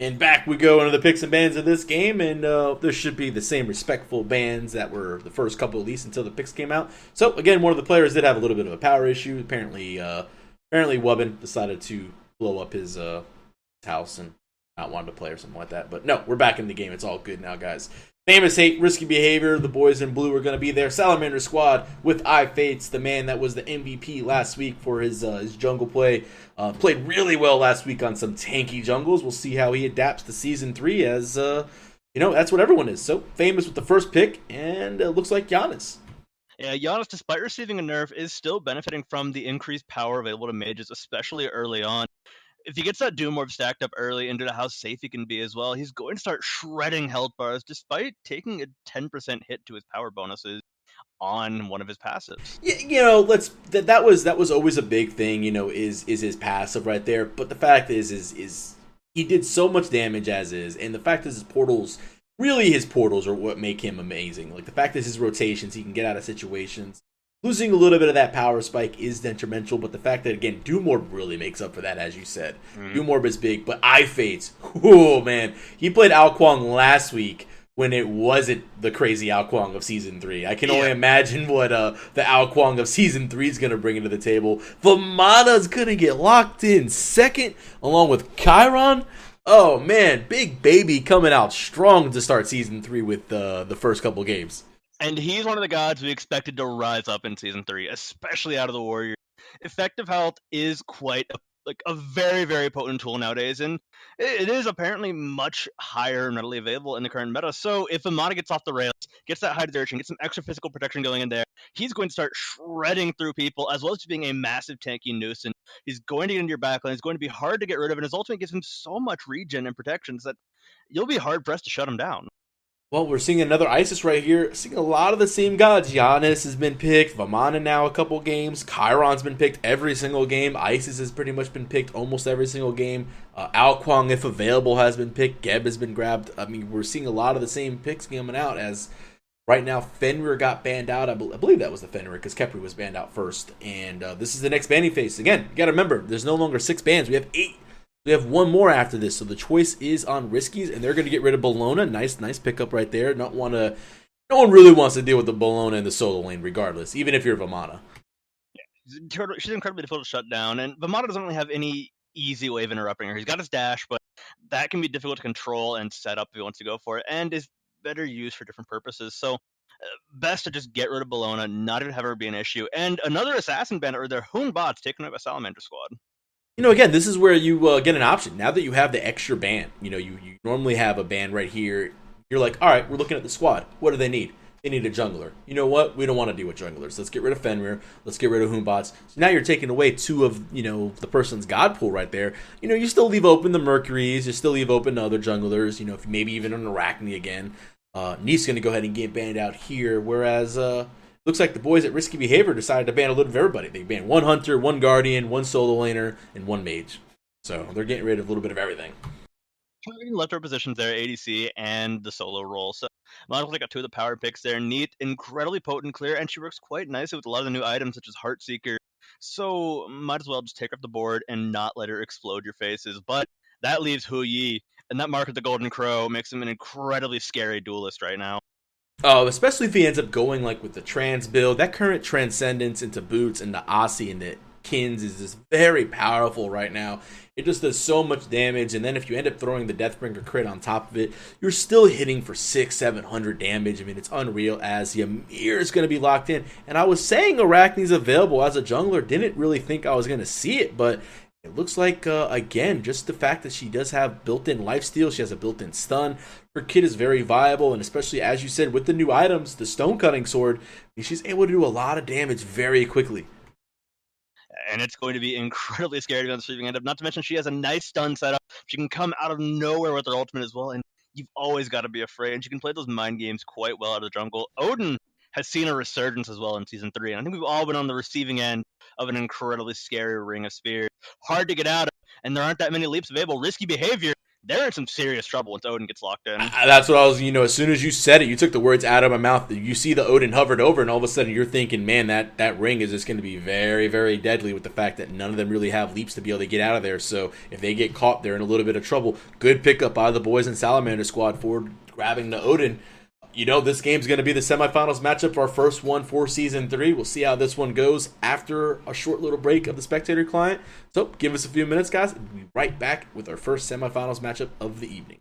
And back we go into the picks and bans of this game, and there should be the same respectful bans that were the first couple at least until the picks came out. So again, one of the players did have a little bit of a power issue. Apparently Wubbin decided to blow up his house and not wanted to play or something like that. But no, we're back in the game. It's all good now, guys. Famous Hate, Risky Behavior, the boys in blue are going to be there. Salamander Squad with Fates, the man that was the MVP last week for his jungle play. Played really well last week on some tanky jungles. We'll see how he adapts to Season 3 as, that's what everyone is. So, Famous with the first pick, and it looks like Giannis. Yeah, Giannis, despite receiving a nerf, is still benefiting from the increased power available to mages, especially early on. If he gets that Doom Orb stacked up early and due to how safe he can be as well, he's going to start shredding health bars despite taking a 10% hit to his power bonuses on one of his passives. Yeah, that was always a big thing, is his passive right there. But the fact is he did so much damage as is, and the fact is his portals are what make him amazing. Like the fact is his rotations, he can get out of situations. Losing a little bit of that power spike is detrimental, but the fact that, again, Doom Orb really makes up for that, as you said. Doom Orb is big, but Fates, oh man, he played Ao Kuang last week when it wasn't the crazy Ao Kuang of Season 3. I can only imagine what the Ao Kuang of Season 3 is going to bring into the table. Vamana's going to get locked in second, along with Chiron. Oh man, Big Baby coming out strong to start Season 3 with the first couple games. And he's one of the gods we expected to rise up in Season 3, especially out of the Warriors. Effective health is quite a very, very potent tool nowadays, and it is apparently much higher and readily available in the current meta. So if Amana gets off the rails, gets that high desertion, gets some extra physical protection going in there, he's going to start shredding through people, as well as being a massive tanky nuisance. He's going to get into your backline, it's going to be hard to get rid of, and his ultimate gives him so much regen and protections that you'll be hard-pressed to shut him down. Well, we're seeing another Isis right here. Seeing a lot of the same gods. Giannis has been picked. Vamana now a couple games. Chiron's been picked every single game. Isis has pretty much been picked almost every single game. Ao Kuang, if available, has been picked. Geb has been grabbed. I mean, we're seeing a lot of the same picks coming out as right now Fenrir got banned out. I believe that was the Fenrir because Kepri was banned out first. And this is the next banning phase. Again, you got to remember, there's no longer 6 bans. We have 8. We have one more after this, so the choice is on Riskies, and they're going to get rid of Bologna. Nice pickup right there. No one really wants to deal with the Bologna in the solo lane, regardless, even if you're Vamana. Yeah, she's incredibly difficult to shut down, and Vamana doesn't really have any easy way of interrupting her. He's got his dash, but that can be difficult to control and set up if he wants to go for it, and is better used for different purposes. So best to just get rid of Bologna, not even have her be an issue. And another assassin bandit, or their Hoon bots, taken away by Salamander Squad. Again, this is where you get an option. Now that you have the extra ban, you normally have a ban right here. You're like, all right, we're looking at the squad. What do they need? They need a jungler. You know what? We don't want to deal with junglers. Let's get rid of Fenrir. Let's get rid of Hoombots. So now you're taking away 2 of, the person's god pool right there. You still leave open the Mercuries. You still leave open other junglers. If maybe even an Arachne again. Neith's going to go ahead and get banned out here. Whereas, looks like the boys at Risky Behavior decided to ban a little bit of everybody. They banned 1 Hunter, 1 Guardian, 1 Solo Laner, and 1 Mage. So they're getting rid of a little bit of everything. Left her positions there, ADC and the solo role. So Monocle got 2 of the power picks there. Neat, incredibly potent clear, and she works quite nicely with a lot of the new items such as Heartseeker. So might as well just take her off the board and not let her explode your faces. But that leaves Hu Yi, and that mark of the Golden Crow makes him an incredibly scary duelist right now. Oh, especially if he ends up going with the trans build. That current transcendence into boots and the Aussie and the Kins is just very powerful right now. It just does so much damage, and then if you end up throwing the Deathbringer crit on top of it, you're still hitting for 600-700 damage. I mean, it's unreal as Ymir is going to be locked in. And I was saying Arachne's available as a jungler. Didn't really think I was going to see it, but it looks like, again, just the fact that she does have built-in lifesteal, she has a built-in stun. Her kit is very viable, and especially, as you said, with the new items, the Stone-Cutting Sword, she's able to do a lot of damage very quickly. And it's going to be incredibly scary to be on the receiving end of. Not to mention, she has a nice stun setup. She can come out of nowhere with her ultimate as well, and you've always got to be afraid. And she can play those mind games quite well out of the jungle. Odin has seen a resurgence as well in Season 3, and I think we've all been on the receiving end of an incredibly scary Ring of Spears. Hard to get out of, and there aren't that many leaps available. Risky Behavior they're in some serious trouble once Odin gets locked in. That's what I was, as soon as you said it, you took the words out of my mouth. You see the Odin hovered over, and all of a sudden you're thinking, man, that ring is just going to be very, very deadly with the fact that none of them really have leaps to be able to get out of there. So if they get caught, they're in a little bit of trouble. Good pickup by the boys in Salamander squad for grabbing the Odin. This game's going to be the semifinals matchup for our first one for Season 3. We'll see how this one goes after a short little break of the Spectator client. So give us a few minutes, guys, and we'll be right back with our first semifinals matchup of the evening.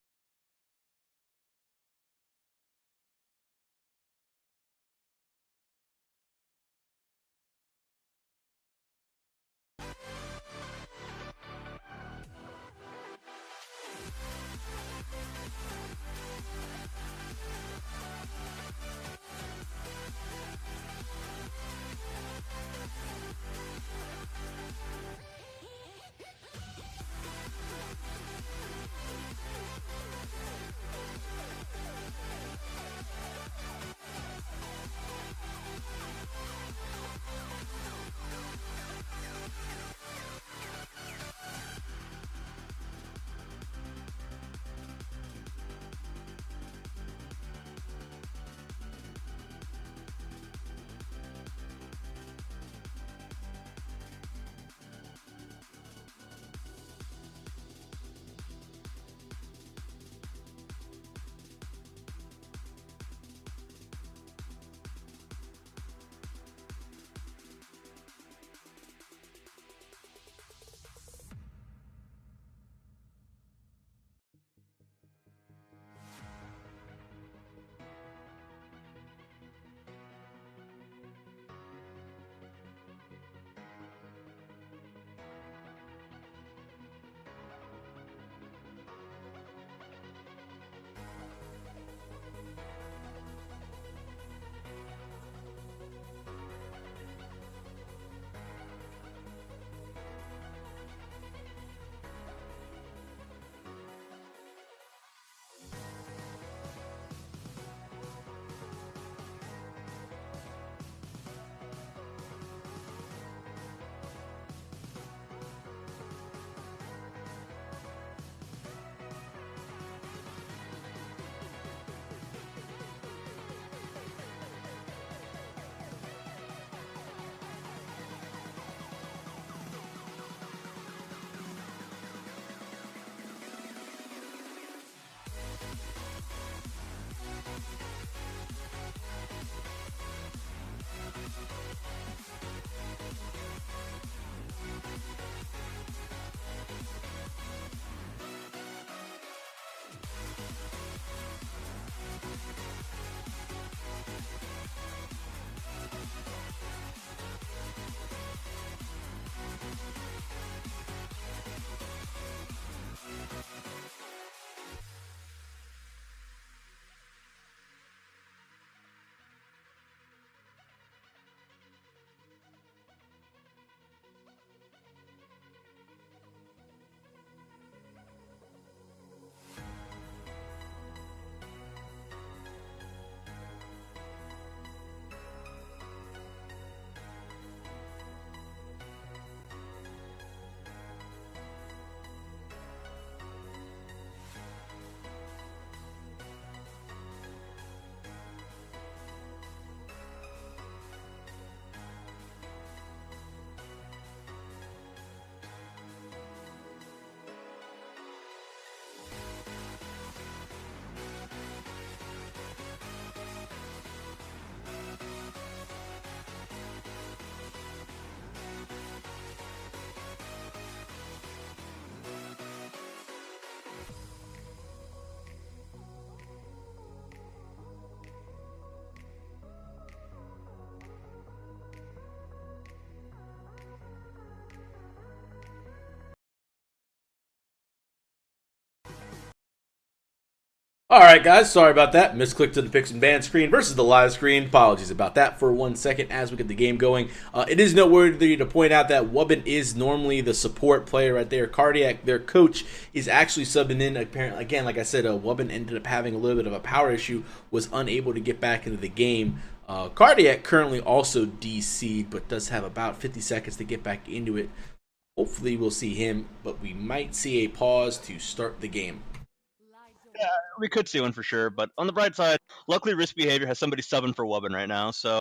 Alright guys, sorry about that. Misclicked to the picks and ban screen versus the live screen. Apologies about that for 1 second as we get the game going. It is noteworthy to point out that Wubbin is normally the support player right there. Cardiac, their coach, is actually subbing in. Apparently, again, like I said, Wubbin ended up having a little bit of a power issue, was unable to get back into the game. Cardiac currently also DC'd, but does have about 50 seconds to get back into it. Hopefully we'll see him, but we might see a pause to start the game. Yeah, we could see one for sure, but on the bright side, luckily Risk Behavior has somebody subbing for Wubbin right now, so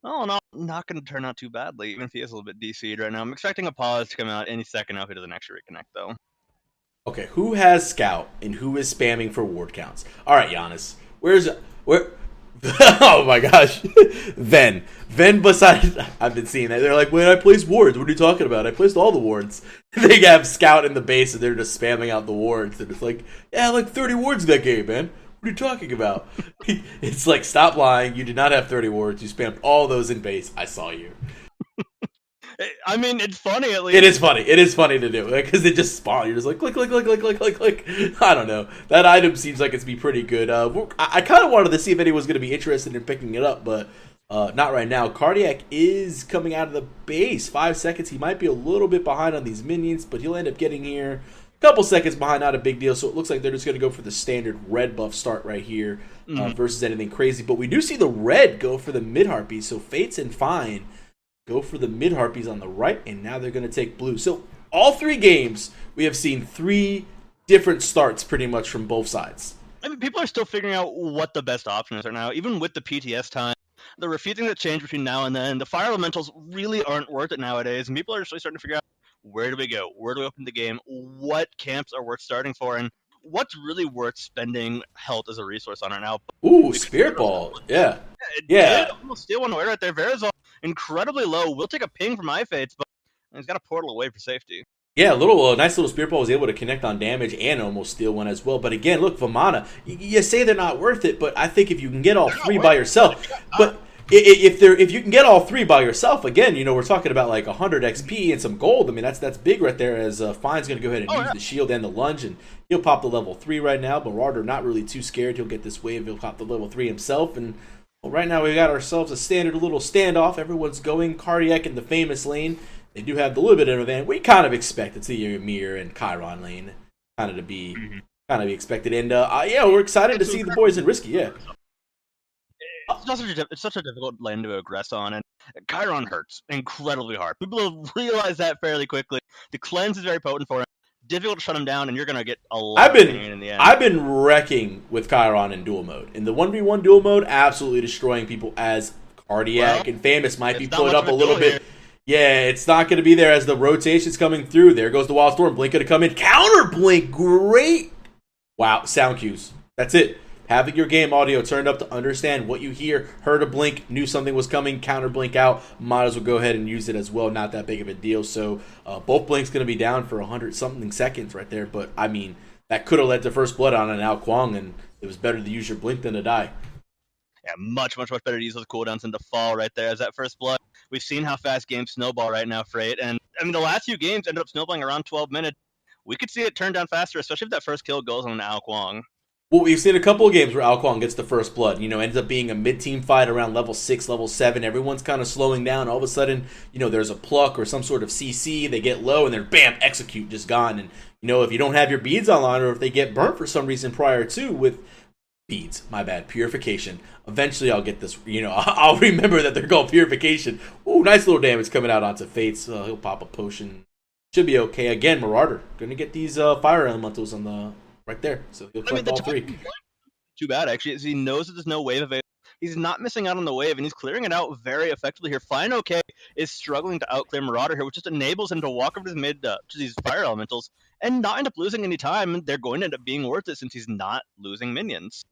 not going to turn out too badly, even if he is a little bit DC'd right now. I'm expecting a pause to come out any second now if he doesn't actually reconnect, though. Okay, who has Scout and who is spamming for ward counts? All right, Giannis. Where? Oh my gosh. Ven besides, I've been seeing that. They're like, when I place wards, what are you talking about? I placed all the wards. They have Scout in the base and they're just spamming out the wards. And it's like, yeah, like 30 wards in that game, man. What are you talking about? It's like, stop lying. You did not have 30 wards. You spammed all those in base. I saw you. I mean, it's funny at least. It is funny. It is funny to do because they just spawn. You're just like click, click, click, click, click, click, click. I don't know. That item seems like it's be pretty good. I kind of wanted to see if anyone was going to be interested in picking it up, but not right now. Cardiac is coming out of the base. 5 seconds. He might be a little bit behind on these minions, but he'll end up getting here. A couple seconds behind, not a big deal. So it looks like they're just going to go for the standard red buff start right here versus anything crazy. But we do see the red go for the mid harpies. So Fates and Fine go for the mid harpies on the right, and now they're going to take blue. So all 3 games, we have seen 3 different starts pretty much from both sides. I mean, people are still figuring out what the best option is right now. Even with the PTS time, there were a few things that changed between now and then. The fire elementals really aren't worth it nowadays, and people are really starting to figure out, where do we go? Where do we open the game? What camps are worth starting for? And what's really worth spending health as a resource on right now? Ooh, Spirit Ball. Yeah. Yeah. Almost steal one away right there. Verazon incredibly low. We'll take a ping from iFates, but he's got a portal away for safety. Yeah, a nice little Spirit Ball was able to connect on damage and almost steal one as well. But again, look, Vamana, you say they're not worth it, but I think if you can get all 3 by yourself, but if you can get all 3 by yourself, again, we're talking about like 100 XP and some gold. I mean, that's big right there. As Fine's going to go ahead and use the shield and the lunge, and he'll pop the level 3 right now. Marauder not really too scared. He'll get this wave. He'll pop the level 3 himself, and well, right now we got ourselves a standard little standoff. Everyone's going Cardiac in the famous lane. They do have the little bit of an advantage. We kind of expect it to your Ymir and Chiron lane, kind of be expected. And we're excited to see the boys in Risky. Yeah. It's such a difficult lane to aggress on, and Chiron hurts incredibly hard. People realize that fairly quickly. The cleanse is very potent for him. Difficult to shut him down, and you're going to get a lot of pain in the end. I've been wrecking with Chiron in dual mode. In the 1v1 dual mode, absolutely destroying people as Cardiac and Famous might be put up a little bit. Here. Yeah, it's not going to be there as the rotation's coming through. There goes the Wild Storm. Blink going to come in. Counter Blink. Great. Wow, sound cues. That's it. Having your game audio turned up to understand what you hear, heard a blink, knew something was coming, counter blink out, might as well go ahead and use it as well. Not that big of a deal. So both blinks going to be down for 100-something seconds right there. But, I mean, that could have led to first blood on an Ao Kuang, and it was better to use your blink than to die. Yeah, much, much, much better to use those cooldowns than to fall right there as that first blood. We've seen how fast games snowball right now, Freight. And, I mean, the last few games ended up snowballing around 12 minutes. We could see it turn down faster, especially if that first kill goes on an Ao Kuang. Well, we've seen a couple of games where Ao Kuang gets the first blood. Ends up being a mid-team fight around level 6, level 7. Everyone's kind of slowing down. All of a sudden, there's a pluck or some sort of CC. They get low, and then bam, execute, just gone. And, if you don't have your beads online, or if they get burnt for some reason prior to with beads, my bad, purification. Eventually, I'll get this. I'll remember that they're called purification. Ooh, nice little damage coming out onto Fates. He'll pop a potion. Should be okay. Again, Marauder going to get these fire elementals on the right there. So he'll collect all 3. Too bad, actually, is he knows that there's no wave available. He's not missing out on the wave, and he's clearing it out very effectively here. Fine OK is struggling to outclear Marauder here, which just enables him to walk over to the mid to these fire elementals and not end up losing any time. They're going to end up being worth it since he's not losing minions.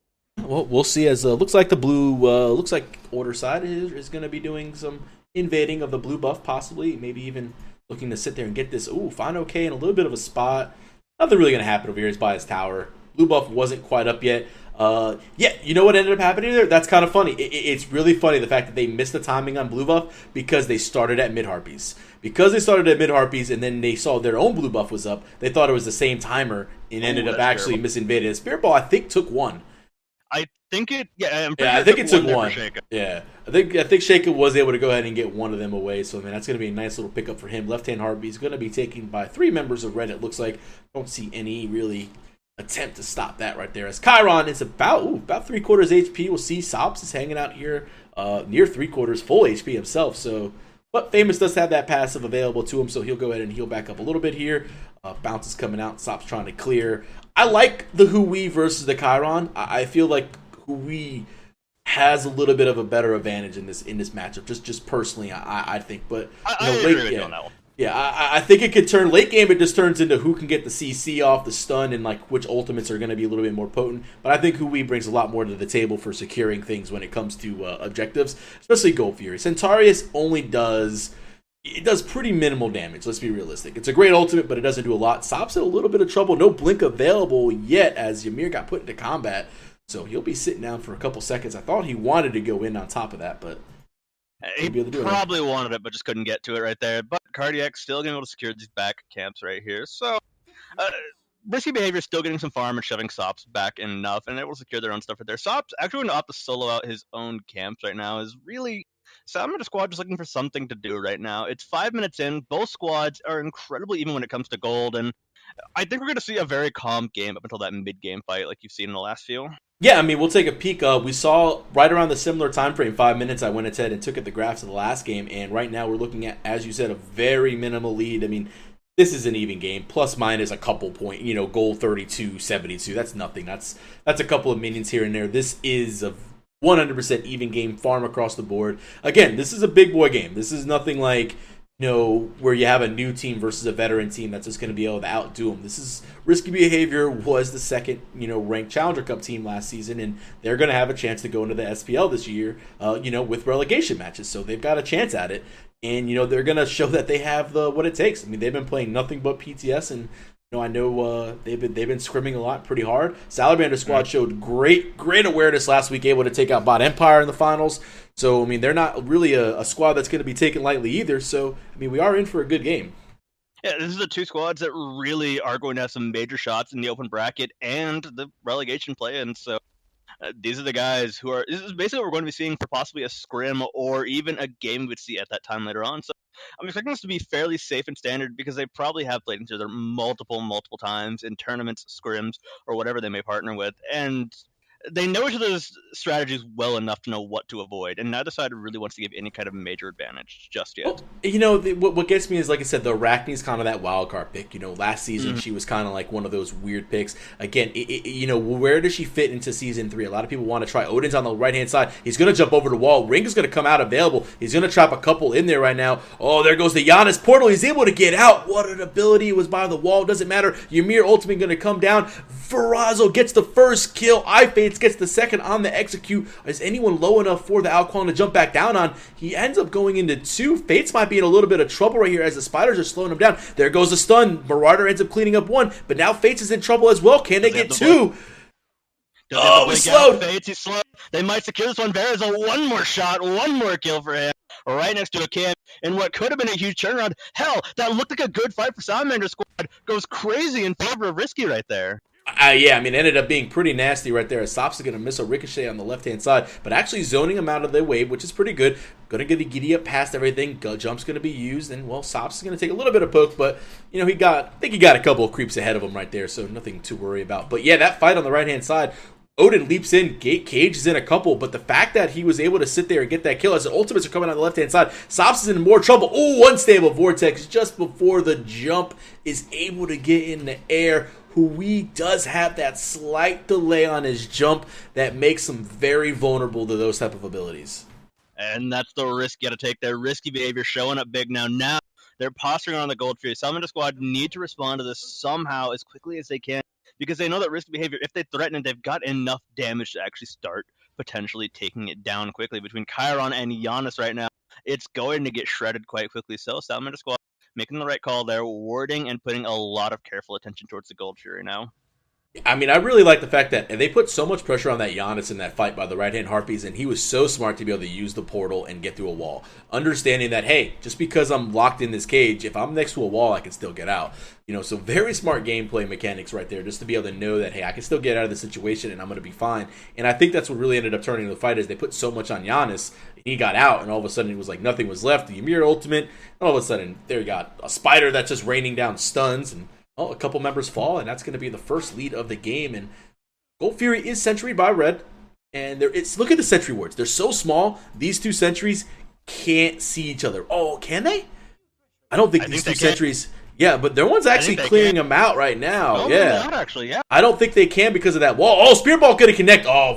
Well, we'll see. As looks like the blue, looks like Order side is going to be doing some invading of the blue buff, possibly, maybe even looking to sit there and get this. Ooh, Fine OK in a little bit of a spot. Nothing really going to happen over here. He's by his tower. Blue buff wasn't quite up yet. You know what ended up happening there? That's kind of funny. It's really funny the fact that they missed the timing on blue buff because they started at mid harpies. Because they started at mid harpies and then they saw their own blue buff was up, they thought it was the same timer and ended up actually misinvaded. Spirit Ball, I think, took one. I think it. Yeah, I think it took one. Yeah, I think Sheikah was able to go ahead and get one of them away. So that's going to be a nice little pickup for him. Left hand Harpy is going to be taken by 3 members of Red. It looks like. Don't see any really attempt to stop that right there. As Chiron is about 3/4 HP. We'll see Sops is hanging out here near 3/4 full HP himself. So But Famous does have that passive available to him, so he'll go ahead and heal back up a little bit here. Bounce is coming out. Stop's trying to clear. I like the Hui versus the Chiron. I feel like Hui has a little bit of a better advantage in this matchup. Just personally, I think. But I agree with you on that one. Yeah, I think it could turn late game. It just turns into who can get the CC off, the stun, and like which ultimates are going to be a little bit more potent. But I think Hui brings a lot more to the table for securing things when it comes to objectives, especially Gold Fury. Centaurus only does pretty minimal damage. Let's be realistic. It's a great ultimate, but it doesn't do a lot. Sop's in a little bit of trouble. No blink available yet as Ymir got put into combat, so he'll be sitting down for a couple seconds. I thought he wanted to go in on top of that, but. He probably wanted it, but just couldn't get to it right there. But Cardiac's still going to be able to secure these back camps right here. So, Risky Behavior still getting some farm and shoving Sops back enough, and able to secure their own stuff right there. Sops actually going to opt to solo out his own camps right now. Is really Salamander squad just looking for something to do right now. It's 5 minutes in. Both squads are incredibly even when it comes to gold, and I think we're going to see a very calm game up until that mid-game fight like you've seen in the last few. Yeah, I mean, we'll take a peek. We saw right around the similar time frame, 5 minutes, I went ahead and took at the graphs of the last game, and right now we're looking at, as you said, a very minimal lead. I mean, this is an even game, plus minus a couple point, goal 32, 72. That's nothing. That's a couple of minions here and there. This is a 100% even game, farm across the board. Again, this is a big boy game. This is nothing like, where you have a new team versus a veteran team that's just going to be able to outdo them. This is Risky Behavior was the second, ranked Challenger Cup team last season, and they're going to have a chance to go into the SPL this year, with relegation matches. So they've got a chance at it, and they're going to show that they have what it takes. I mean, they've been playing nothing but PTS, and I know they've been scrimming a lot, pretty hard. Salamander squad showed great awareness last week, able to take out Bot Empire in the finals. So I mean, they're not really a squad that's going to be taken lightly either. So I mean, we are in for a good game. Yeah, this is the two squads that really are going to have some major shots in the open bracket and the relegation play-in. So these are the guys who are. This is basically what we're going to be seeing for possibly a scrim or even a game we would see at that time later on. So I'm expecting this to be fairly safe and standard because they probably have played each other multiple times in tournaments, scrims, or whatever they may partner with, and they know each other's strategies well enough to know what to avoid, and neither side really wants to give any kind of major advantage just yet. Well, what gets me is, like I said, the Arachne's kind of that wild card pick. Last season she was kind of like one of those weird picks. Again, where does she fit into season 3? A lot of people want to try. Odin's on the right-hand side. He's going to jump over the wall. Ring is going to come out available. He's going to trap a couple in there right now. Oh, there goes the Giannis portal. He's able to get out. What an ability. It was by the wall. Doesn't matter. Ymir ultimately going to come down. Verrazzo gets the first kill. iFates gets the second on the execute. Is anyone low enough for the Alquan to jump back down on? He ends up going into 2. Fates might be in a little bit of trouble right here as the spiders are slowing him down. There goes the stun. Marauder ends up cleaning up 1, but now Fates is in trouble as well. Can they get 2? Oh, he's slowed. Fates, he's slowed. They might secure this one. Verrazzo, one more shot, one more kill for him. Right next to a camp, and what could have been a huge turnaround. Hell, that looked like a good fight for Salamander squad. Goes crazy in favor of Risky right there. Yeah, I mean, it ended up being pretty nasty right there. Sops is going to miss a ricochet on the left-hand side, but actually zoning him out of the wave, which is pretty good. Going to get a giddy up past everything. Jump's going to be used, and, well, Sops is going to take a little bit of poke, but, I think he got a couple of creeps ahead of him right there, so nothing to worry about. But, yeah, that fight on the right-hand side, Odin leaps in, Cage is in a couple, but the fact that he was able to sit there and get that kill as the ultimates are coming on the left-hand side, Sops is in more trouble. Oh, unstable Vortex just before the jump is able to get in the air. Hui does have that slight delay on his jump that makes him very vulnerable to those type of abilities. And that's the risk you got to take there. Risky Behavior showing up big now. Now they're posturing on the Gold Fury. Salamander squad need to respond to this somehow as quickly as they can because they know that Risky Behavior, if they threaten it, they've got enough damage to actually start potentially taking it down quickly. Between Chiron and Giannis right now, it's going to get shredded quite quickly. So Salamander squad making the right call there, warding and putting a lot of careful attention towards the Gold Fury now. I mean, I really like the fact that they put so much pressure on that Giannis in that fight by the right-hand Harpies, and he was so smart to be able to use the portal and get through a wall. Understanding that, hey, just because I'm locked in this cage, if I'm next to a wall, I can still get out. So very smart gameplay mechanics right there, just to be able to know that, hey, I can still get out of the situation and I'm going to be fine. And I think that's what really ended up turning the fight is they put so much on Giannis, he got out, and all of a sudden it was like nothing was left. The Ymir ultimate, and all of a sudden there you got a spider that's just raining down stuns, and a couple members fall, and that's going to be the first lead of the game. And Gold Fury is sentryed by red, and look at the sentry wards. They're so small. These 2 sentries can't see each other. Oh, can they? I don't think these two they can. sentries. Yeah, but their one's actually clearing them out right now. No, yeah, not actually. Yeah, I don't think they can because of that wall. Oh, Spear Ball gonna connect. Oh,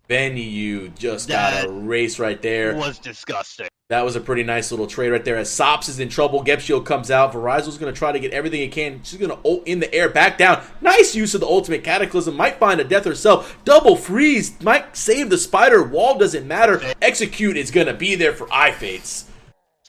Venue just got a race right there. Was disgusting. That was a pretty nice little trade right there. As Sops is in trouble, Gep Shield comes out. Verizon's going to try to get everything he can. She's going to ult in the air, back down. Nice use of the ultimate Cataclysm. Might find a death herself. Double freeze. Might save the spider. Wall doesn't matter. Execute is going to be there for iFates.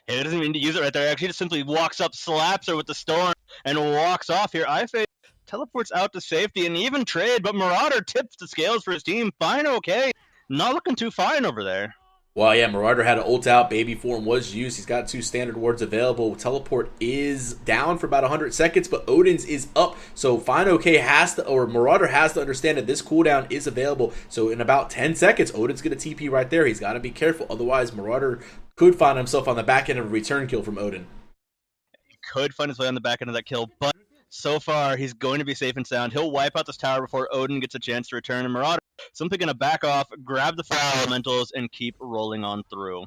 He doesn't even need to use it right there. Actually, just simply walks up, slaps her with the storm, and walks off here. iFates teleports out to safety and even trade, but Marauder tips the scales for his team. Fine, okay. Not looking too fine over there. Well, yeah, Marauder had an ult out. Baby form was used. He's got 2 standard wards available. Teleport is down for about 100 seconds, but Odin's is up. So Fine OK Marauder has to understand that this cooldown is available. So in about 10 seconds, Odin's going to TP right there. He's got to be careful. Otherwise, Marauder could find himself on the back end of a return kill from Odin. He could find his way on the back end of that kill, but so far he's going to be safe and sound. He'll wipe out this tower before Odin gets a chance to return, and Marauder simply going to back off, grab the fire elementals, and keep rolling on through.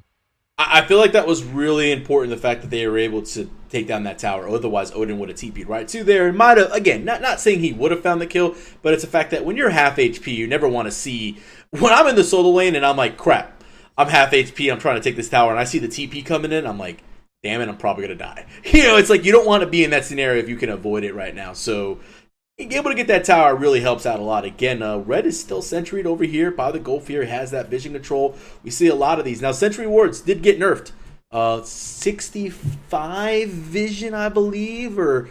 I feel like that was really important, the fact that they were able to take down that tower. Otherwise, Odin would have TP'd right to there. And might have, again, not saying he would have found the kill, but it's a fact that when you're half HP, you never want to see... When I'm in the solo lane and I'm like, crap, I'm half HP, I'm trying to take this tower, and I see the TP coming in, I'm like, damn it, I'm probably going to die. You know, it's like you don't want to be in that scenario if you can avoid it right now. So... being able to get that tower really helps out a lot. Again, Red is still sentryed over here by the Goldfear. Has that vision control. We see a lot of these. Now, sentry wards did get nerfed. 65 vision, I believe, or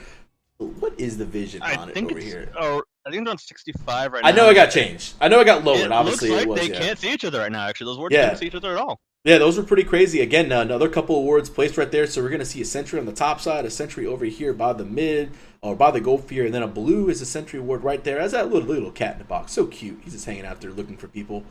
what is the vision on it over here? Oh, I think it's on 65 right now. I know it got changed. I know it got lowered. Obviously, looks like it was. They can't see each other right now, actually. Those wards can't see each other at all. Yeah, those were pretty crazy. Again, another couple of wards placed right there. So we're going to see a sentry on the top side, a sentry over here by the mid, or by the Goldfear, and then a blue is a sentry ward right there. As that little cat in the box. So cute. He's just hanging out there looking for people.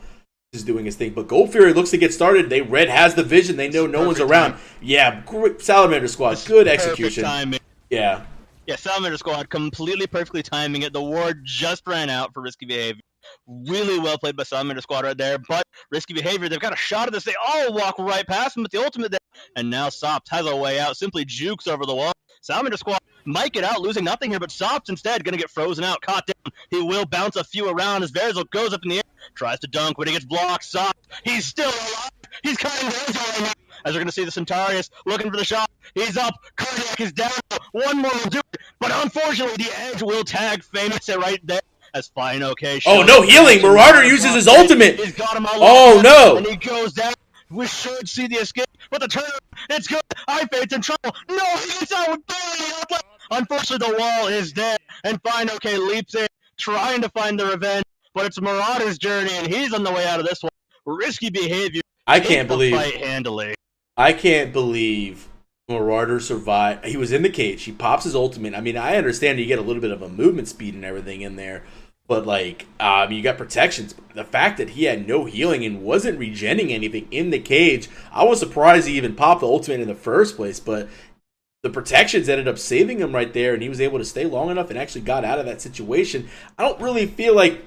Just doing his thing. But Goldfear looks to get started. Red has the vision. They know no one's around. Yeah, great Salamander squad. Good execution. Timing. Yeah. Yeah, Salamander squad completely perfectly timing it. The ward just ran out for risky behavior. Really well played by Salamander squad right there, but risky behavior. They've got a shot at this. They all walk right past him with the ultimate there, and now Sops has a way out. Simply jukes over the wall. Salamander squad might get out, losing nothing here, but Sops instead going to get frozen out, caught down. He will bounce a few around as Verzel goes up in the air, tries to dunk, but he gets blocked. Sops, he's still alive. He's cutting Verzel right now. As we're going to see the Centaurus looking for the shot. He's up. Cardiac is down. One more will do it, but unfortunately the edge will tag Famous right there. That's fine, okay. Oh, no healing. Marauder uses his ultimate. He's got him all oh, no. And he goes down. We should see the escape, but the turn, it's good. iFate's in trouble. No, he gets out with barely out left. Unfortunately, the wall is dead. And Fine OK leaps in, trying to find the revenge, but it's Marauder's journey, and he's on the way out of this one. Risky behavior. I can't believe. Fight handily. I can't believe Marauder survived. He was in the cage. He pops his ultimate. I mean, I understand you get a little bit of a movement speed and everything in there, but like, you got protections. The fact that he had no healing and wasn't regenning anything in the cage, I was surprised he even popped the ultimate in the first place. But the protections ended up saving him right there, and he was able to stay long enough and actually got out of that situation. I don't really feel like.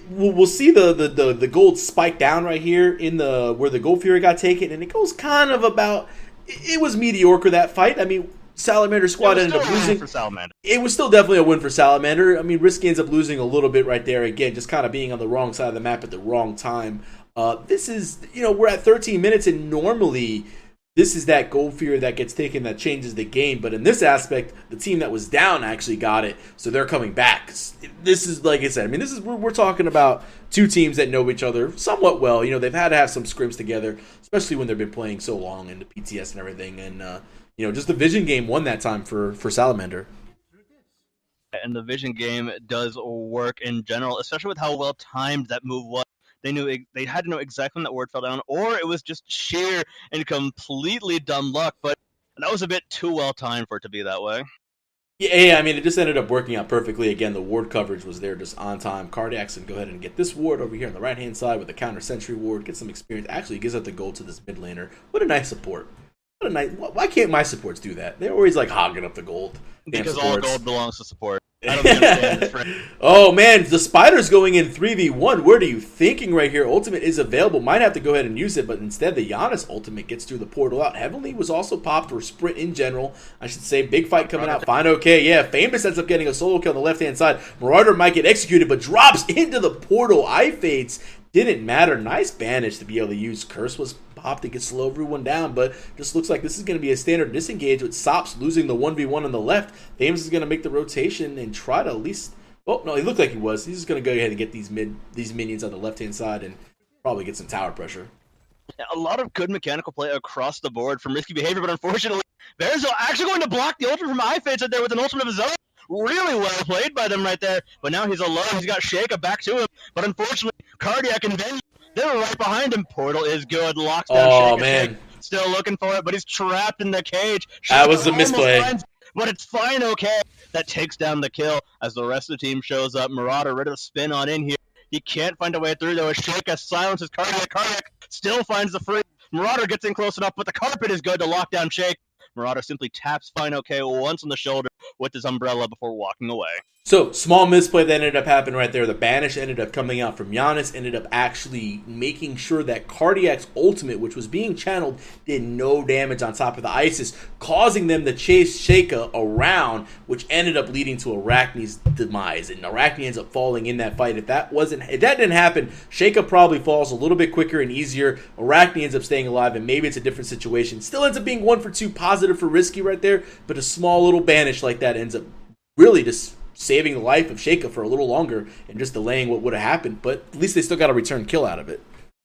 We'll see the gold spike down right here in the where the Goldfear got taken, and it goes kind of about. It was mediocre, that fight. I mean, Salamander squad ended up losing. For Salamander. It was still definitely a win for Salamander. I mean, Risky ends up losing a little bit right there. Again, just kind of being on the wrong side of the map at the wrong time. This is, we're at 13 minutes, and normally this is that Goldfear that gets taken that changes the game. But in this aspect, the team that was down actually got it, so they're coming back. This is, like I said, I mean, this is we're talking about two teams that know each other somewhat well. They've had to have some scrims together, especially when they've been playing so long in the PTS and everything. And just the vision game won that time for Salamander. And the vision game does work in general, especially with how well timed that move was. They had to know exactly when that ward fell down, or it was just sheer and completely dumb luck. But that was a bit too well timed for it to be that way. Yeah, I mean, it just ended up working out perfectly. Again, the ward coverage was there just on time. Cardiac's going to go ahead and get this ward over here on the right-hand side with the counter sentry ward, get some experience. Actually, gives out the gold to this mid laner. What a nice support. Why can't my supports do that? They're always like hogging up the gold. Because all gold belongs to support. I don't think I understand this phrase. Oh man, the spider's going in 3v1. What are you thinking right here? Ultimate is available. Might have to go ahead and use it, but instead the Giannis ultimate gets through the portal out. Heavenly was also popped, or Sprint in general, I should say. Big fight coming out. Fine, okay, yeah. Famous ends up getting a solo kill on the left-hand side. Marauder might get executed, but drops into the portal. Eye fades. Didn't matter. Nice banish to be able to use. Curse was popped to get slow everyone down, but just looks like this is going to be a standard disengage with Sops losing the 1v1 on the left. Famous is going to make the rotation and try to at least... Oh, no, he looked like he was. He's just going to go ahead and get these minions on the left-hand side and probably get some tower pressure. Yeah, a lot of good mechanical play across the board from Risky Behavior, but unfortunately, Verzo actually going to block the ultimate from iFates right there with an ultimate of his own. Really well played by them right there, but now he's alone. He's got Sheikah back to him, but unfortunately, Cardiac and Venue, they were right behind him. Portal is good. Locks down Oh, Sheikah. man. Sheikah still looking for it, but he's trapped in the cage. That was a misplay. But it's fine, okay. That takes down the kill as the rest of the team shows up. Marauder ready to spin on in here. He can't find a way through, though. Sheikah silences Cardiac. Cardiac still finds the free. Marauder gets in close enough, but the carpet is good to lock down Sheikah. Marauder simply taps Fine OK once on the shoulder with his umbrella before walking away. So, small misplay that ended up happening right there. The banish ended up coming out from Giannis, ended up actually making sure that Cardiac's ultimate, which was being channeled, did no damage on top of the Isis, causing them to chase Sheikah around, which ended up leading to Arachne's demise. And Arachne ends up falling in that fight. If that didn't happen, Sheikah probably falls a little bit quicker and easier. Arachne ends up staying alive, and maybe it's a different situation. Still ends up being 1 for 2 positive for Risky right there, but a small little banish like that ends up really just saving the life of Sheikah for a little longer and just delaying what would have happened, but at least they still got a return kill out of it.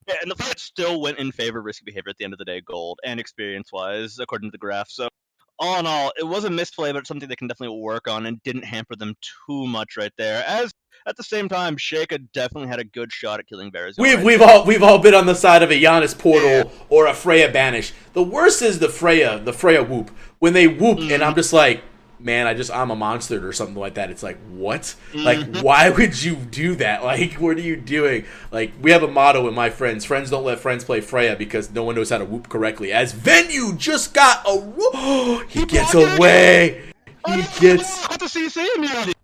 Yeah, and the fight still went in favor of Risky Behavior at the end of the day, gold and experience-wise, according to the graph. So, all in all, it was a misplay, but something they can definitely work on and didn't hamper them too much right there. As at the same time, Sheikah definitely had a good shot at killing Verzo. We've all been on the side of a Giannis portal or a Freya banish. The worst is the Freya whoop. When they whoop, and I'm just like, man, I'm a monster or something like that. It's like, what? Like, why would you do that? Like, what are you doing? Like, we have a motto with my friends. Friends don't let friends play Freya because no one knows how to whoop correctly. As Venue just got a whoop. He gets away. He gets... the CC immunity.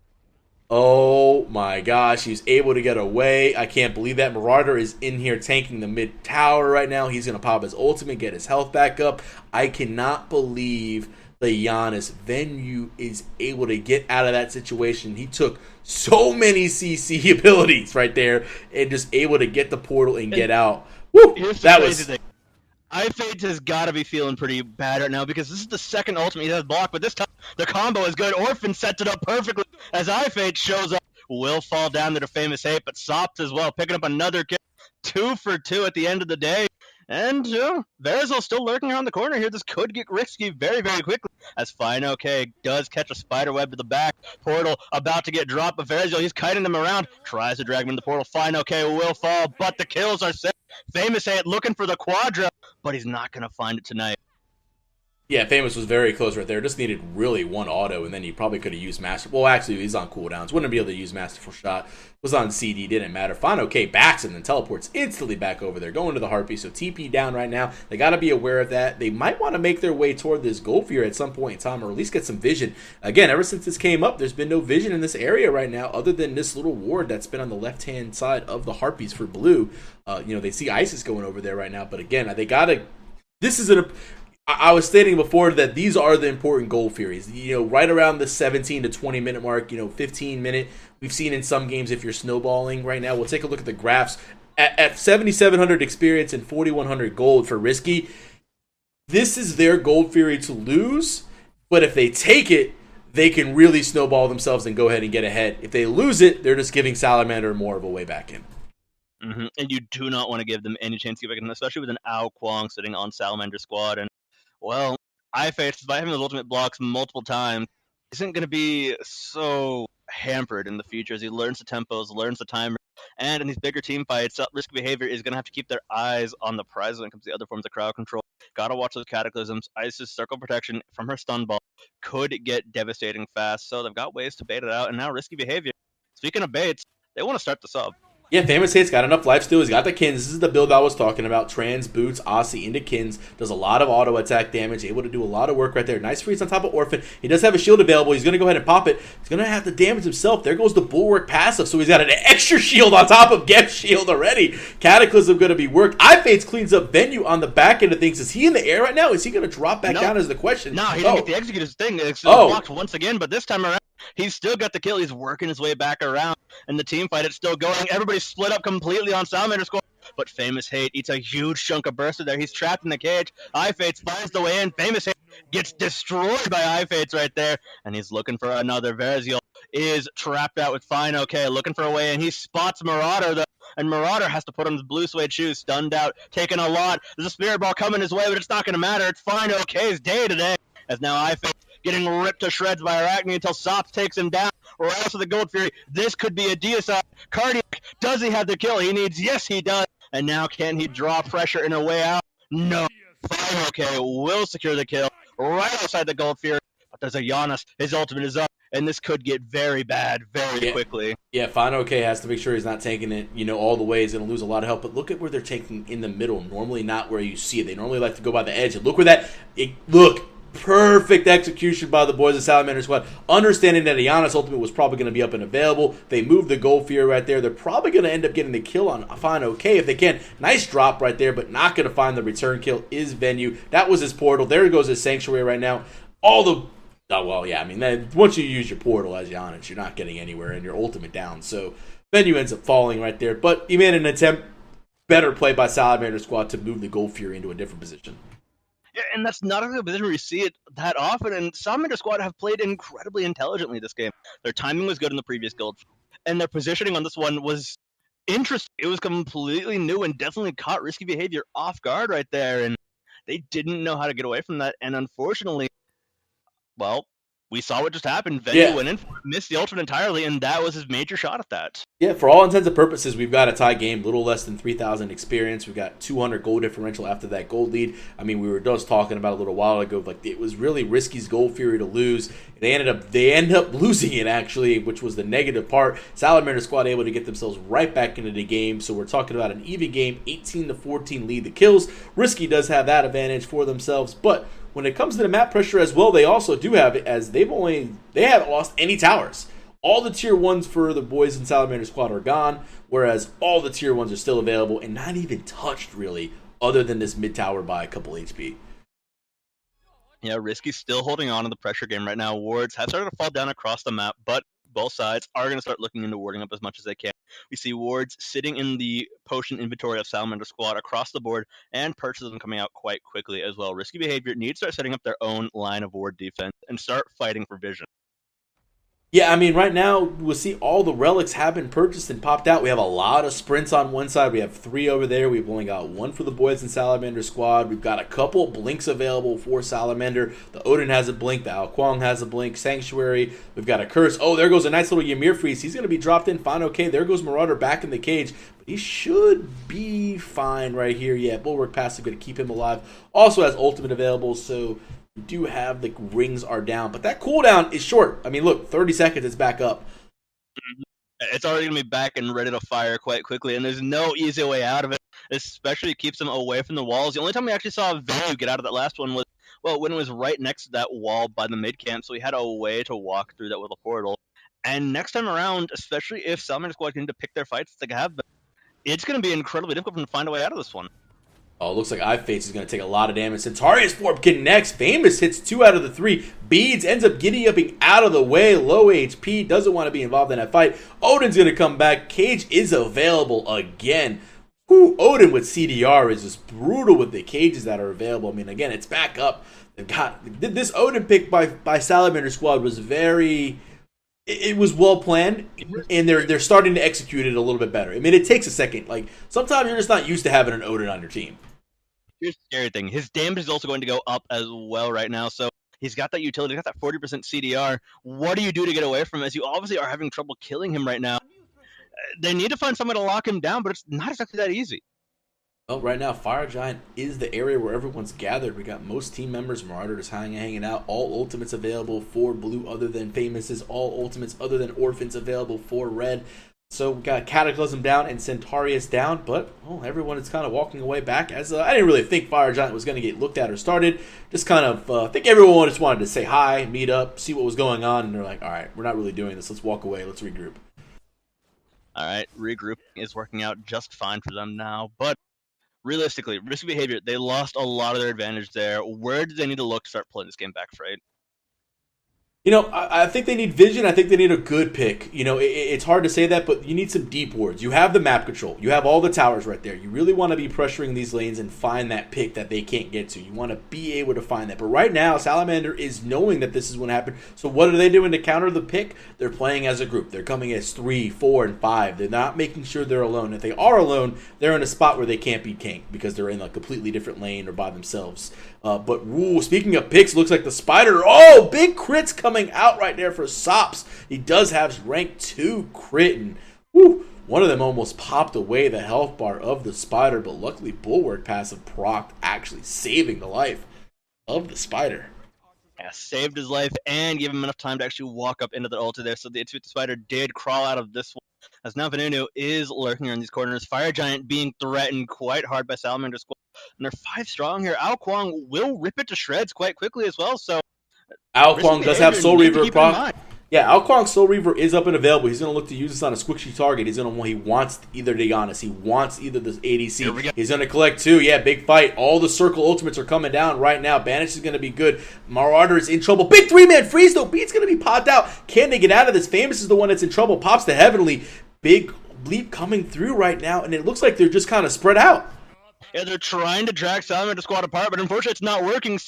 Oh my gosh, he's able to get away. I can't believe that. Marauder is in here tanking the mid tower right now. He's going to pop his ultimate, get his health back up. I cannot believe the Giannis Venue is able to get out of that situation. He took so many CC abilities right there and just able to get the portal and get out. Woo! That was... thing. iFate has got to be feeling pretty bad right now because this is the second ultimate he has blocked, but this time the combo is good. Orphan sets it up perfectly as iFate shows up. Will fall down to the famous 8, but Sops as well, picking up another kill. 2 for 2 at the end of the day. And Verzo still lurking around the corner here. This could get risky very, very quickly. As Fine OK does catch a spider web to the back. Portal about to get dropped, but Verzo, he's kiting them around. Tries to drag him in the portal. Fine OK will fall, but the kills are safe. Famous 8 looking for the quadra, but he's not going to find it tonight. Yeah, Famous was very close right there. Just needed really one auto, and then he probably could have used Master. Well, actually, he's on cooldowns. Wouldn't be able to use Masterful Shot. Was on CD, didn't matter. Fine, okay, backs and then teleports instantly back over there, going to the Harpy. So TP down right now. They got to be aware of that. They might want to make their way toward this Gold Fear at some point in time, or at least get some vision. Again, ever since this came up, there's been no vision in this area right now, other than this little ward that's been on the left-hand side of the Harpies for blue. They see Isis going over there right now, but again, they got to... This is an... I was stating before that these are the important goal Furies. Right around the 17 to 20 minute mark, 15 minute. We've seen in some games if you're snowballing right now. We'll take a look at the graphs. At 7,700 experience and 4,100 gold for Risky, this is their gold Fury to lose. But if they take it, they can really snowball themselves and go ahead and get ahead. If they lose it, they're just giving Salamander more of a way back in. Mm-hmm. And you do not want to give them any chance to get back in, especially with an Ao Kwong sitting on Salamander squad. And well, iFates, by having those ultimate blocks multiple times, isn't going to be so hampered in the future as he learns the tempos, learns the timer, and in these bigger team fights, Risky Behavior is going to have to keep their eyes on the prize when it comes to the other forms of crowd control. Got to watch those cataclysms. Isis Circle Protection from her stun ball could get devastating fast, so they've got ways to bait it out, and now Risky Behavior, speaking of baits, they want to start the sub. Yeah, Famous Hit's got enough life still. He's got the Kins. This is the build I was talking about. Trans, Boots, Aussie into Kins. Does a lot of auto attack damage. Able to do a lot of work right there. Nice freeze on top of Orphan. He does have a shield available. He's going to go ahead and pop it. He's going to have to damage himself. There goes the Bulwark passive. So he's got an extra shield on top of Geth's shield already. Cataclysm going to be worked. iFates cleans up Venue on the back end of things. Is he in the air right now? Is he going to drop back down is the question. No, he didn't get the Executor's thing. It's blocked once again, but this time around, he's still got the kill. He's working his way back around. And the team fight, it's still going. Everybody's split up completely on Salamander squad. But Famous Hate eats a huge chunk of burst there. He's trapped in the cage. iFates finds the way in. Famous Hate gets destroyed by iFates right there. And he's looking for another. Verziel is trapped out with Fine OK, looking for a way in. He spots Marauder, though. And Marauder has to put on his blue suede shoes, stunned out, taking a lot. There's a Spirit Ball coming his way, but it's not going to matter. It's Fine OK's day today. As now iFates getting ripped to shreds by Arachne until Sops takes him down. Rouse of the Gold Fury. This could be a deicide. Cardiac, does he have the kill? He needs, yes, he does. And now can he draw pressure in a way out? No. Fine, okay, will secure the kill right outside the Gold Fury. But there's a Giannis. His ultimate is up. And this could get very bad very quickly. Yeah, Fine OK has to make sure he's not taking it, all the way. He's going to lose a lot of health. But look at where they're taking in the middle. Normally not where you see it. They normally like to go by the edge. And look where look. Perfect execution by the boys of Salamander squad. Understanding that Giannis ultimate was probably going to be up and available. They moved the Gold Fury right there. They're probably going to end up getting the kill on Fine OK if they can. Nice drop right there, but not going to find the return kill is Venue. That was his portal. There goes his Sanctuary right now. Once you use your portal as Giannis, you're not getting anywhere and your ultimate down. So Venue ends up falling right there. But he made an attempt. Better play by Salamander squad to move the Gold Fury into a different position. Yeah, and that's not a position where you see it that often, and Salamander squad have played incredibly intelligently this game. Their timing was good in the previous guild, and their positioning on this one was interesting. It was completely new and definitely caught risky behavior off guard right there, and they didn't know how to get away from that, and unfortunately, we saw what just happened. Venue went in, missed the ultimate entirely, and that was his major shot at that. Yeah, for all intents and purposes, we've got a tie game, little less than 3,000 experience. We've got 200 gold differential after that gold lead. I mean, we were just talking about a little while ago, it was really Risky's Gold Fury to lose. They end up losing it, actually, which was the negative part. Salamander squad able to get themselves right back into the game, so we're talking about an even game, 18-14 lead the kills. Risky does have that advantage for themselves, but when it comes to the map pressure as well, they also do have it, as they haven't lost any towers. All the tier 1s for the boys in Salamander squad are gone, whereas all the tier 1s are still available and not even touched, really, other than this mid tower by a couple HP. Yeah, Risky's still holding on to the pressure game right now. Wards have started to fall down across the map, but both sides are going to start looking into warding up as much as they can. We see wards sitting in the potion inventory of Salamander squad across the board, and purchases them coming out quite quickly as well. Risky behavior needs to start setting up their own line of ward defense and start fighting for vision. Yeah, I mean, right now, we'll see all the relics have been purchased and popped out. We have a lot of sprints on one side. We have 3 over there. We've only got 1 for the boys in Salamander squad. We've got a couple blinks available for Salamander. The Odin has a blink. The Ao Kuang has a blink. Sanctuary. We've got a curse. Oh, there goes a nice little Ymir freeze. He's going to be dropped in. Fine, okay. There goes Marauder back in the cage. But he should be fine right here. Yeah, Bulwark passive going to keep him alive. Also has ultimate available, so we do have the rings are down, but that cooldown is short. I mean, look, 30 seconds, it's back up. It's already going to be back and ready to fire quite quickly, and there's no easy way out of it, especially keeps them away from the walls. The only time we actually saw Venue get out of that last one was, when it was right next to that wall by the mid-camp, so he had a way to walk through that with a portal. And next time around, especially if Salamander squad can to pick their fights that they have, it's going to be incredibly difficult for them to find a way out of this one. Oh, it looks like iFates is going to take a lot of damage. Centaurius Orb connects. Famous hits 2 out of the 3. Beads ends up giddy-upping out of the way. Low HP. Doesn't want to be involved in that fight. Odin's going to come back. Cage is available again. Whew, Odin with CDR is just brutal with the cages that are available. I mean, again, it's back up. This Odin pick by Salamander squad was very... It was well planned, and they're starting to execute it a little bit better. I mean, it takes a second. Sometimes you're just not used to having an Odin on your team. Here's the scary thing. His damage is also going to go up as well right now, so he's got that utility, he's got that 40% CDR. What do you do to get away from him, as you obviously are having trouble killing him right now? They need to find someone to lock him down, but it's not exactly that easy. Well, right now, Fire Giant is the area where everyone's gathered. We got most team members. Marauder just hanging out. All ultimates available for blue other than Famouses. All ultimates other than Orphans available for red. So we got Cataclysm down and Centaurus down, but everyone is kind of walking away back. As I didn't really think Fire Giant was going to get looked at or started. Just kind of I think everyone just wanted to say hi, meet up, see what was going on, and they're like, all right, we're not really doing this. Let's walk away. Let's regroup. All right, regrouping is working out just fine for them now, but realistically, risky behavior, they lost a lot of their advantage there. Where do they need to look to start pulling this game back, Freight? I think they need vision. I think they need a good pick. It's hard to say that, but you need some deep wards. You have the map control. You have all the towers right there. You really want to be pressuring these lanes and find that pick that they can't get to. You want to be able to find that. But right now, Salamander is knowing that this is going to happen. So what are they doing to counter the pick? They're playing as a group. They're coming as 3, 4, and 5. They're not making sure they're alone. If they are alone, they're in a spot where they can't be tanked because they're in a completely different lane or by themselves. But speaking of picks, looks like the Spider. Oh, big crits coming out right there for Sops. He does have rank 2 crit. And, one of them almost popped away the health bar of the Spider, but luckily Bulwark passive proc actually saving the life of the Spider. Yeah, saved his life and gave him enough time to actually walk up into the ulti there. So the Spider did crawl out of this one. As now Venunu is lurking in these corners. Fire Giant being threatened quite hard by Salamander Squad. And they're 5 strong here. Ao Kwang will rip it to shreds quite quickly as well. So Ao Kwang does have Soul Reaver proc. Yeah, Ao Kwang's Soul Reaver is up and available. He's going to look to use this on a squishy target. He wants either Giannis. He wants either the ADC. He's going to collect 2. Yeah, big fight. All the circle ultimates are coming down right now. Banish is going to be good. Marauder is in trouble. Big 3-man freeze, though. Beat's going to be popped out. Can they get out of this? Famous is the one that's in trouble. Pops the Heavenly. Big leap coming through right now, and it looks like they're just kind of spread out. Yeah, they're trying to drag Salamander Squad apart, but unfortunately it's not working.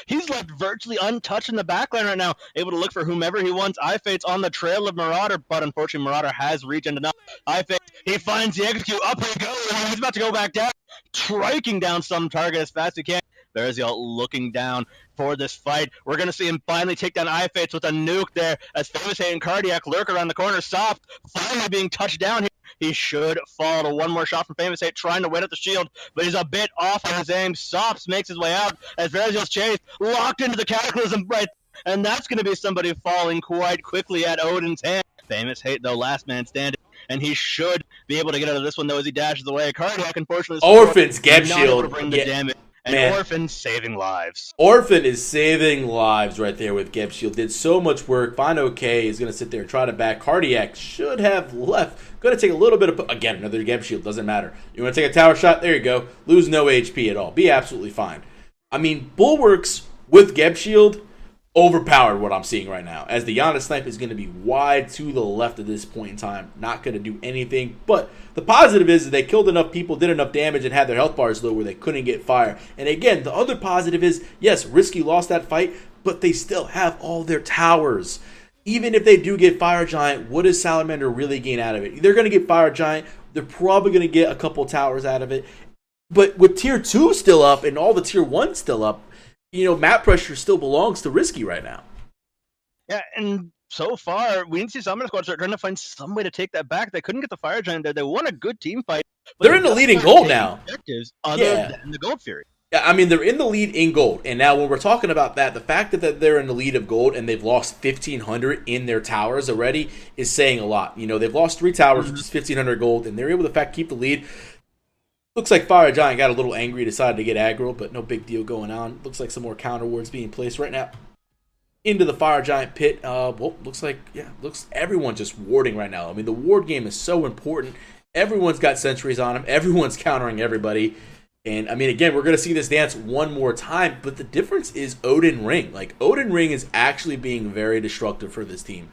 He's left virtually untouched in the backline right now, able to look for whomever he wants. iFate's on the trail of Marauder, but unfortunately Marauder has regen enough. iFate, he finds the execute, up he goes, he's about to go back down, striking down some target as fast as he can. Berziel looking down for this fight. We're going to see him finally take down iFates with a nuke there as Famous Hate and Cardiac lurk around the corner. Soft finally being touched down here. He should fall to one more shot from Famous Hate, trying to win at the shield, but he's a bit off on his aim. Sops makes his way out as Verziel's chase locked into the Cataclysm right, and that's going to be somebody falling quite quickly at Odin's hand. Famous Hate, though, last man standing, and he should be able to get out of this one, though, as he dashes away. Cardiac, unfortunately, Orphan's Geb Shield. Bring the damage. And man. Orphan saving lives. Orphan is saving lives right there with Geb Shield. Did so much work. Fine OK is going to sit there and try to back. Cardiac should have left. Going to take a little bit of... Again, another Geb Shield. Doesn't matter. You want to take a tower shot? There you go. Lose no HP at all. Be absolutely fine. I mean, Bulwarks with Geb Shield, overpowered what I'm seeing right now. As the Giannis snipe is going to be wide to the left at this point in time. Not going to do anything. But the positive is they killed enough people, did enough damage, and had their health bars low where they couldn't get fire. And again, the other positive is, yes, Risky lost that fight, but they still have all their towers. Even if they do get Fire Giant, what does Salamander really gain out of it? They're going to get Fire Giant. They're probably going to get a couple towers out of it. But with Tier 2 still up and all the Tier 1 still up, map pressure still belongs to Risky right now. Yeah, and so far, we need to see Salamander Squad start trying to find some way to take that back. They couldn't get the Fire Giant there. They won a good team fight. They're in the lead in gold now. Other than the Gold Fury. Yeah, I mean, they're in the lead in gold. And now when we're talking about that, the fact that they're in the lead of gold and they've lost 1,500 in their towers already is saying a lot. They've lost 3 towers, which is 1,500 gold, and they're able to, keep the lead. Looks like Fire Giant got a little angry, decided to get aggro, but no big deal going on. Looks like some more counter wards being placed right now into the Fire Giant pit. Looks everyone's just warding right now. I mean, the ward game is so important. Everyone's got sentries on them. Everyone's countering everybody. And, I mean, again, we're going to see this dance one more time, but the difference is Odin Ring. Odin Ring is actually being very destructive for this team.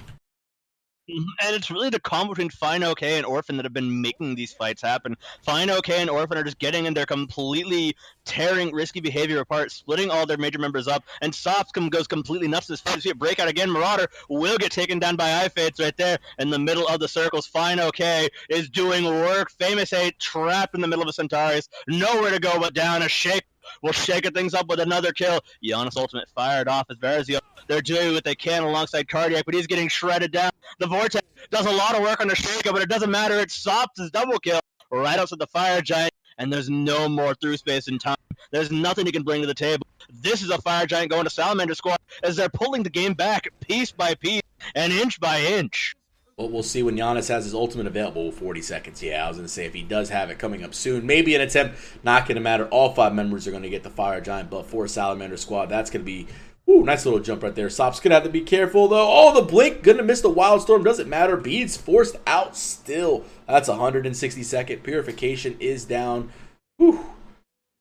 And it's really the combo between Fine OK and Orphan that have been making these fights happen. Fine OK and Orphan are just getting in there, completely tearing Risky behavior apart, splitting all their major members up, and Sops goes completely nuts this fight. You see a breakout again. Marauder will get taken down by iFates right there in the middle of the circles. Fine OK is doing work. Famous 8 trapped in the middle of a Centaurus. Nowhere to go but down. A shake. We'll shake things up with another kill. Giannis ultimate fired off as Verziel. They're doing what they can alongside Cardiac, but he's getting shredded down. The Vortex does a lot of work on the Shaker, but it doesn't matter. It stops his double kill right outside the Fire Giant, and there's no more through space in time. There's nothing he can bring to the table. This is a Fire Giant going to Salamander Squad as they're pulling the game back piece by piece and inch by inch. Well, we'll see when Giannis has his ultimate available. 40 seconds. Yeah, I was going to say if he does have it coming up soon, maybe an attempt. Not going to matter. All 5 members are going to get the Fire Giant buff for Salamander squad. That's going to be nice little jump right there. Sop's going to have to be careful, though. Oh, the blink. Going to miss the Wildstorm. Doesn't matter. Beads forced out still. That's 160-second. Purification is down. Whew.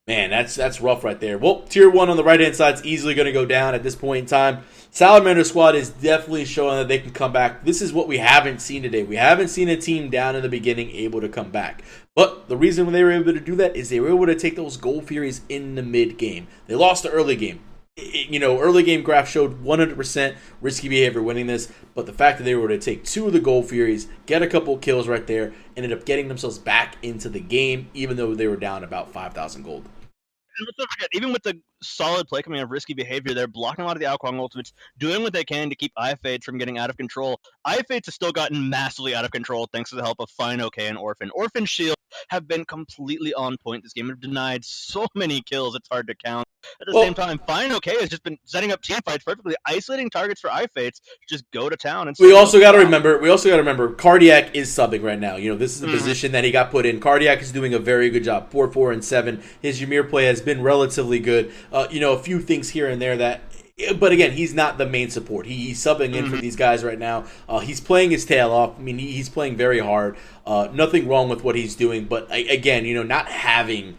Man, that's rough right there. Well, tier 1 on the right-hand side is easily going to go down at this point in time. Salamander squad is definitely showing that they can come back. This is what we haven't seen today. We haven't seen a team down in the beginning able to come back. But the reason they were able to do that is they were able to take those Gold Furies in the mid-game. They lost the early game. Early game graph showed 100% risky behavior winning this, but the fact that they were able to take 2 of the Gold Furies, get a couple kills right there, ended up getting themselves back into the game, even though they were down about 5,000 gold. And let's not forget, even with the solid play coming out of risky behavior, they're blocking a lot of the Alquang ultimates, doing what they can to keep IFAdes from getting out of control. IFAdes has still gotten massively out of control thanks to the help of Fine OK and Orphan. Orphan Shield have been completely on point this game. Have denied so many kills, it's hard to count. At the same time, Fine OK has just been setting up team fights perfectly, isolating targets for IFAtes to just go to town. And we also got to remember, Cardiac is subbing right now. This is a position that he got put in. Cardiac is doing a very good job. 4-4 and 7. His Ymir play has been relatively good. A few things here and there that, but again, he's not the main support. He's subbing in for these guys right now. He's playing his tail off. I mean, he's playing very hard. Nothing wrong with what he's doing, but again, not having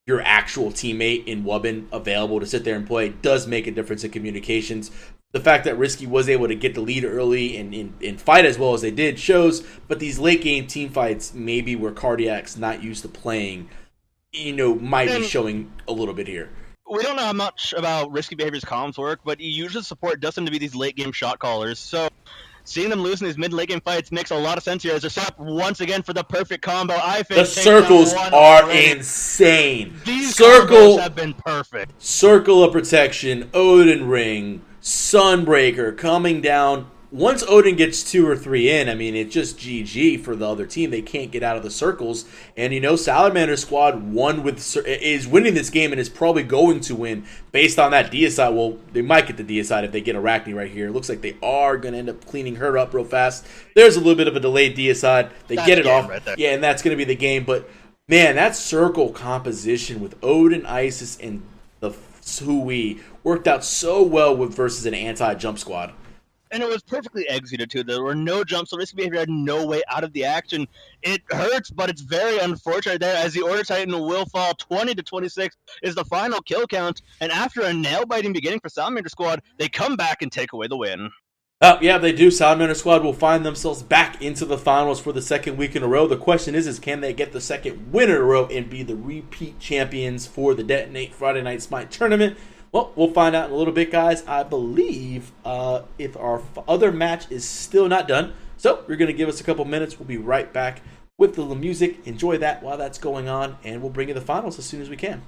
your actual teammate in Wubbin available to sit there and play does make a difference in communications. The fact that Risky was able to get the lead early and fight as well as they did shows, but these late game team fights, maybe where Cardiac's not used to playing, might be showing a little bit here. We don't know how much about Risky Behavior's comms work, but usually support does seem to be these late game shot callers. So seeing them lose in these mid-late game fights makes a lot of sense here as they're set up once again for the perfect combo. The circles are insane. These combos have been perfect. Circle of Protection, Odin Ring, Sunbreaker coming down. Once Odin gets 2 or 3 in, it's just GG for the other team. They can't get out of the circles. And, Salamander squad is winning this game and is probably going to win based on that deicide. Well, they might get the deicide if they get Arachne right here. It looks like they are going to end up cleaning her up real fast. There's a little bit of a delayed deicide. They get it off. Right there. Yeah, and that's going to be the game. But, man, that circle composition with Odin, Isis, and the Hui worked out so well versus an anti-jump squad. And it was perfectly executed, too. There were no jumps, so Risky Behavior had no way out of the action. It hurts, but it's very unfortunate there, as the Order Titan will fall. 20-26 is the final kill count, and after a nail-biting beginning for Salamander Squad, they come back and take away the win. Yeah, they do. Salamander Squad will find themselves back into the finals for the second week in a row. The question is can they get the second win in a row and be the repeat champions for the Detonate Friday Night Smite tournament? Well, we'll find out in a little bit, guys. I believe if our other match is still not done. So you're going to give us a couple minutes. We'll be right back with the music. Enjoy that while that's going on, and we'll bring you the finals as soon as we can.